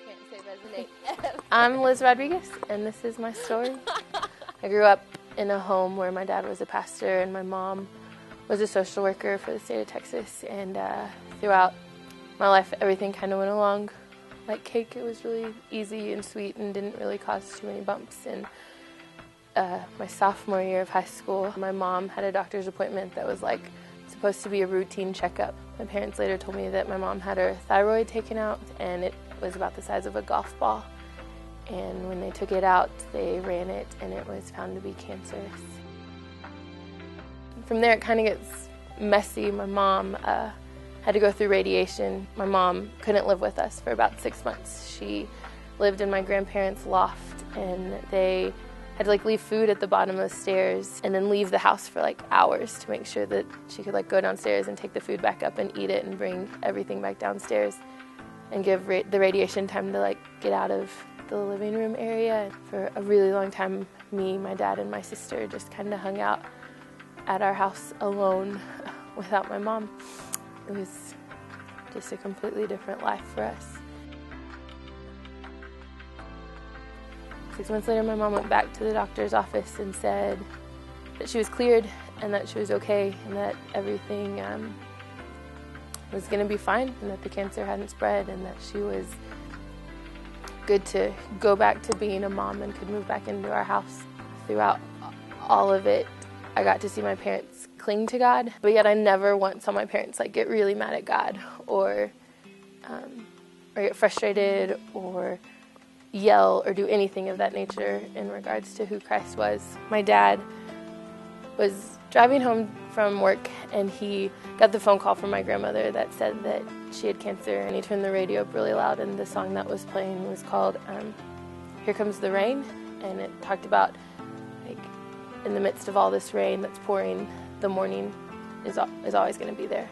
can't say resonate. I'm Liz Rodriguez, and this is my story. I grew up in a home where my dad was a pastor and my mom was a social worker for the state of Texas, and throughout my life everything kind of went along like cake. It was really easy and sweet and didn't really cause too many bumps. And my sophomore year of high school, my mom had a doctor's appointment that was like supposed to be a routine checkup. My parents later told me that my mom had her thyroid taken out and it was about the size of a golf ball. And when they took it out, they ran it and it was found to be cancerous. From there it kind of gets messy. My mom had to go through radiation. My mom couldn't live with us for about 6 months. She lived in my grandparents' loft, and they had to leave food at the bottom of the stairs and then leave the house for hours to make sure that she could go downstairs and take the food back up and eat it and bring everything back downstairs and give the radiation time to get out of the living room area. For a really long time, me, my dad, and my sister just kind of hung out at our house alone without my mom. It was just a completely different life for us. 6 months later, my mom went back to the doctor's office and said that she was cleared and that she was okay and that everything was going to be fine and that the cancer hadn't spread and that she was good to go back to being a mom and could move back into our house. Throughout all of it, I got to see my parents cling to God, but yet I never once saw my parents get really mad at God or get frustrated or yell or do anything of that nature in regards to who Christ was. My dad was driving home from work and he got the phone call from my grandmother that said that she had cancer, and he turned the radio up really loud and the song that was playing was called Here Comes the Rain, and it talked about in the midst of all this rain that's pouring, the morning is always going to be there.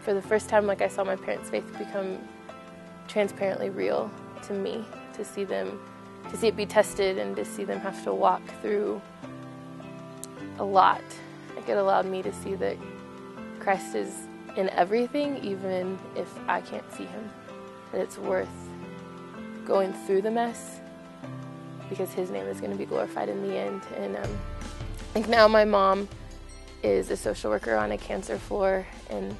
For the first time, I saw my parents' faith become transparently real to me, to see it be tested and to see them have to walk through a lot. It allowed me to see that Christ is in everything, even if I can't see him, that it's worth going through the mess because his name is going to be glorified in the end. And I think now my mom is a social worker on a cancer floor and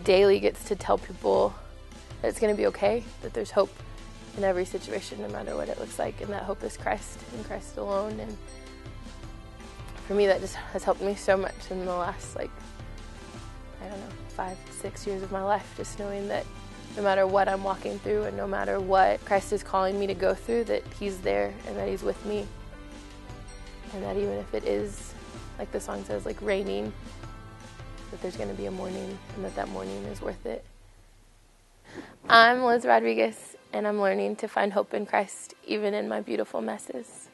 daily gets to tell people that it's going to be okay, that there's hope in every situation no matter what it looks like, and that hope is Christ and Christ alone. And for me, that just has helped me so much in the last 5-6 years of my life, just knowing that no matter what I'm walking through and no matter what Christ is calling me to go through, that he's there and that he's with me. And that even if it is, like the song says, raining, that there's going to be a morning and that morning is worth it. I'm Liz Rodriguez, and I'm learning to find hope in Christ even in my beautiful messes.